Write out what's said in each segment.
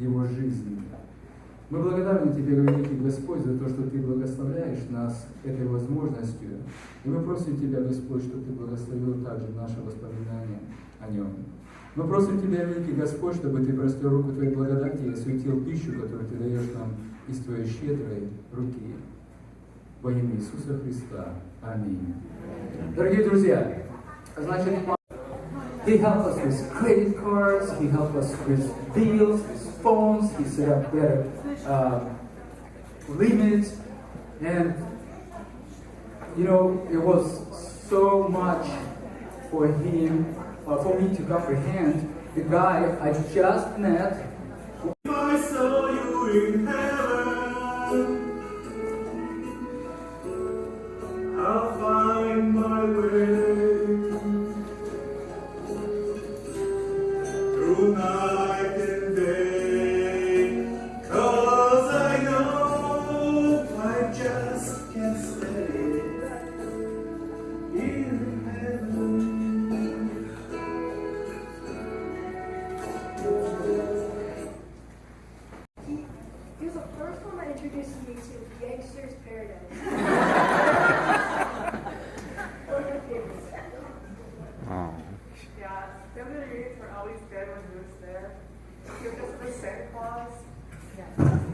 его жизни. Мы благодарны Тебе, великий Господь, за то, что Ты благословляешь нас этой возможностью. И мы просим Тебя, Господь, чтобы Ты благословил также наше воспоминание о Нем. Мы просим Тебя, великий Господь, чтобы Ты простер руку Твоей благодати и осветил пищу, которую Ты даешь нам из Твоей щедрой руки. Во имя Иисуса Христа. Аминь. Дорогие друзья, значит, He helped us with credit cards, He helped us with bills, with phones, He set up better limits, and you know, it was so much for him, for me to comprehend. The guy I just met. I saw you in heaven, I'll find my way through night and day, 'cause I know I just can't stay in heaven. He was the first one that introduced me to Gangster's Paradise. One of my favorites. Yeah, family reunions were always good when he was there. He was just like Santa Claus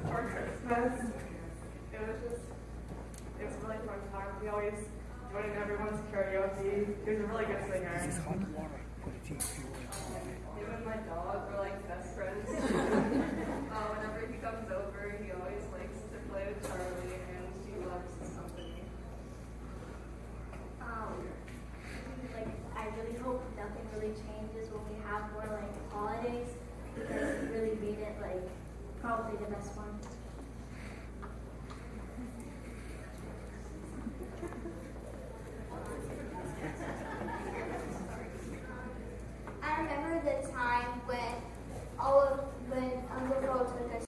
for Christmas. It was a really fun time. He always joined in everyone's karaoke. He was a really good singer. Him and my dog were like best friends. Whenever he comes over, he always likes to play with Charlie, and she loves his company. Like, I really hope nothing really changes when we have more like holidays, because it really made it like probably the best one. I remember the time when Uncle Frol took us.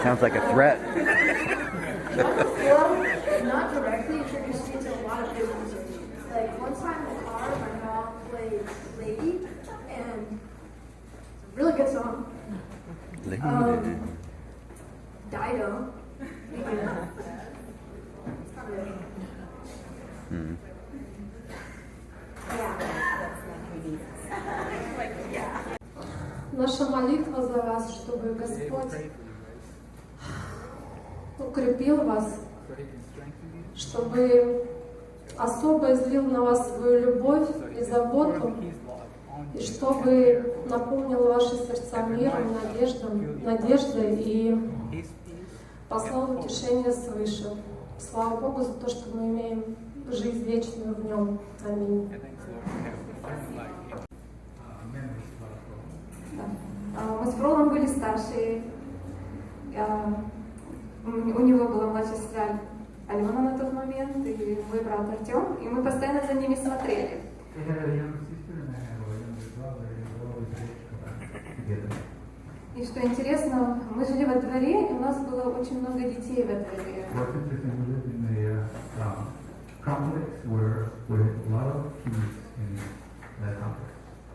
Sounds like a threat. Well, not directly introduced me to a lot of good music. Like one time in the car, my mom played Lady, and it's a really good song. Dido. Yeah. It's not really. Yeah. Наша молитва за вас, чтобы Господь укрепил вас, чтобы особо излил на вас свою любовь и заботу, и чтобы наполнил ваши сердца миром, надеждой и послал утешение свыше. Слава Богу за то, что мы имеем жизнь вечную в Нем. Аминь. Мы с Фролом были старшие. У него была младшая сестра Алена на тот момент, и мой брат Артем, и мы постоянно за ними смотрели. И что интересно, мы жили во дворе, и у нас было очень много детей в этом дворе.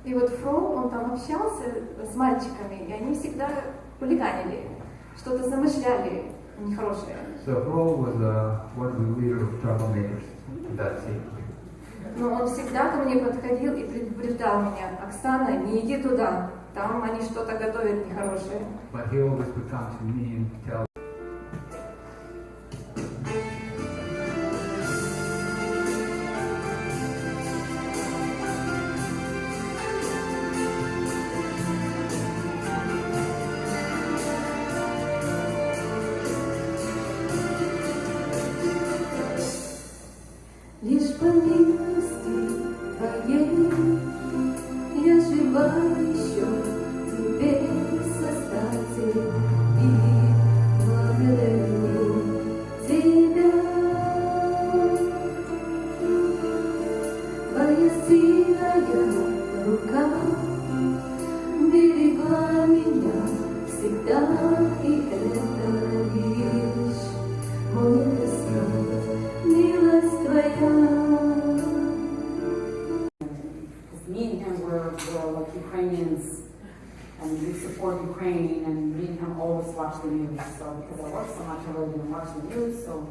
И вот Фрол, он там общался с мальчиками, и они всегда хулиганили, что-то замышляли нехорошее. So Frol was one of the leader of troublemakers in that city. Но он всегда ко мне подходил и предупреждал меня: Оксана, не иди туда, там они что-то готовят нехорошее. But he always would come to me and tell. Лишь по милости Твоей я жива еще, Тебе, Создатель, и watch the news. So because I work so much, I really didn't watch the news. So,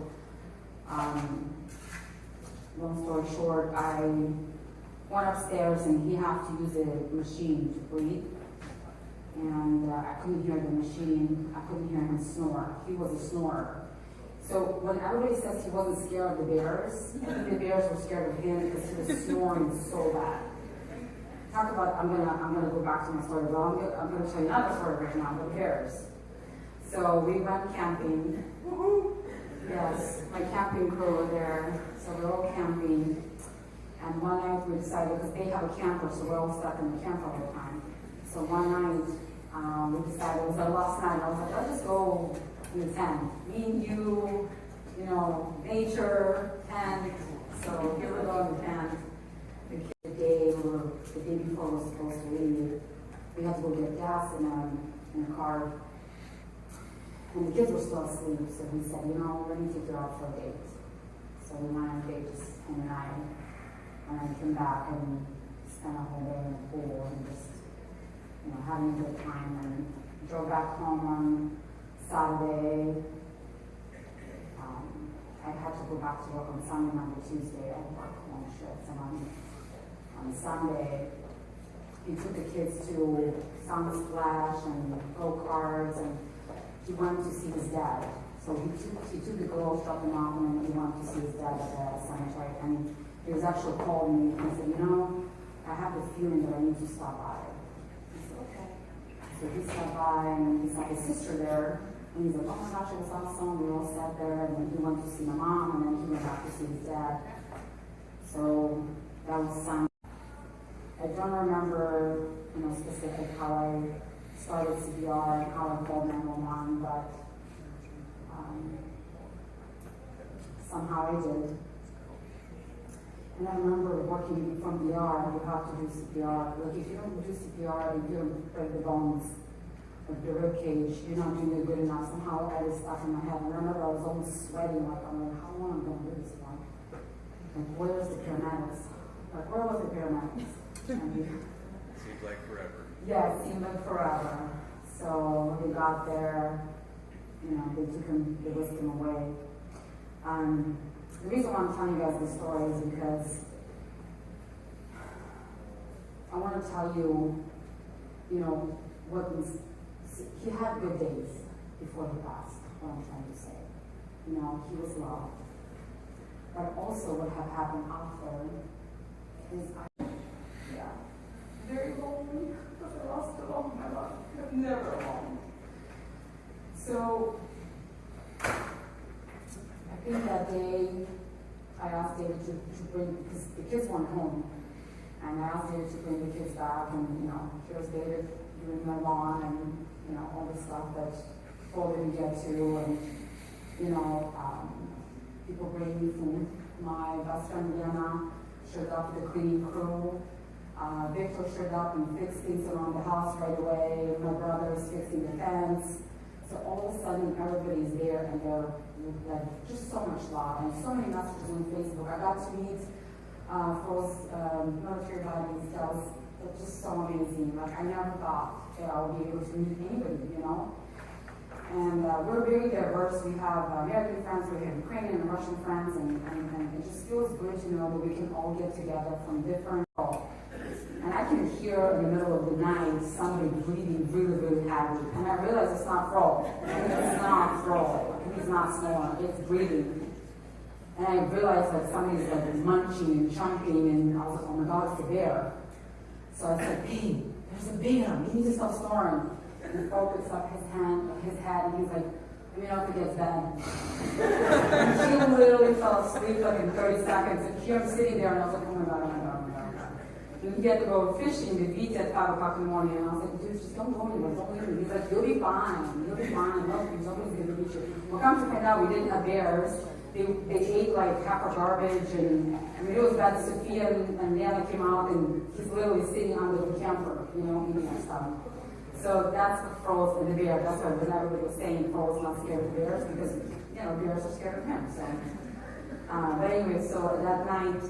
long story short, I went upstairs and he had to use a machine to breathe. And I couldn't hear the machine. I couldn't hear him snore. He was a snorer. So when everybody says he wasn't scared of the bears, I think the bears were scared of him because he was snoring so bad. Talk about, I'm gonna go back to my story, but I'm gonna tell you another story right now, the bears. So we went camping. Yes, my camping crew were there. So we're all camping. And one night we decided, because they have a camper, so we're all stuck in the camper all the time. So one night we decided, it was our last night, I was like, let's just go in the tent. Me and you know, nature, tent. So here we go in the tent. The day before we were supposed to leave, we had to go get gas in a car. And the kids were still asleep, so we said, you know, let me take you out for a date. So we went on a date, just him and I came back and spent a whole day in the pool and just, you know, having a good time, and drove back home on Saturday. I had to go back to work on Sunday, Monday, Tuesday. I work long shifts, and on Sunday, he took the kids to Summer Splash and go-karts, and he wanted to see his dad. So he took the girls, dropped them off, and then he wanted to see his dad at the cemetery. And he was actually calling me and said, you know, I have the feeling that I need to stop by. I said, okay. So he stopped by, and he saw his sister there. And he's like, oh my gosh, it was awesome. We all sat there, and then he went to see my mom, and then he went back to see his dad. So that was Sunday. I don't remember, you know, specific how I started CPR and how I called 911, but somehow I did. And I remember working from ER, you have to do CPR. Like if you don't do CPR and you don't break the bones of the rib cage, you're not doing it good enough. Somehow I was stuck in my head. And I remember I was almost sweating, like I'm like, how long am I going to do this for? Like, where's the paramedics? Like, where was the paramedics? Seems like forever. Yeah, it seemed like forever. So we got there, you know, they whisked him away. The reason why I'm telling you guys this story is because I want to tell you, you know, he had good days before he passed, what I'm trying to say. You know, he was loved. But also what had happened after is very lonely, because I lost the love of my life. I'm never alone. So I think that day I asked David to bring, because the kids weren't home, and I asked David to bring the kids back, and you know, here's David doing my lawn, and you know, all the stuff that Frol didn't get to, and you know, people bring me food. My best friend Diana showed up with the cleaning crew. Victor showed up and fixed things around the house right away. My brother is fixing the fence. So all of a sudden, everybody's there, and they're like just so much love and so many messages on Facebook. I got to meet Frol's military body details. They're just so amazing. Like I never thought that I would be able to meet anybody, you know. And we're very diverse. We have American friends, we have Ukrainian and Russian friends, and it just feels good to know that we can all get together from different. And I can hear in the middle of the night somebody breathing really, really heavy. And I realize it's not Frol. It's not Frol. He's not snoring. It's breathing. And I realized that somebody's like munching and chomping, and I was like, oh my God, it's a bear. So I said, hey, there's a bear. You need to stop snoring. And Frol picks up his head, and he's like, let me know if it gets bad. And she literally fell asleep like in 30 seconds. And here I'm sitting there, and I was like, oh my God, oh my God. We had to go fishing with Vita at 5 o'clock in the morning, and I was like, dude, just don't go anywhere, don't leave me. He's like, you'll be fine, nobody's going to beat you. Well, come to find out, we didn't have bears. They ate like half our garbage, and I mean, it was bad. Sophia and Nana came out, and he's literally sitting under the camper, you know, eating our stuff. So that's Frol's and the bear. That's why when everybody was saying Frol's not scared of bears, because, you know, bears are scared of him. So, but anyway, so that night,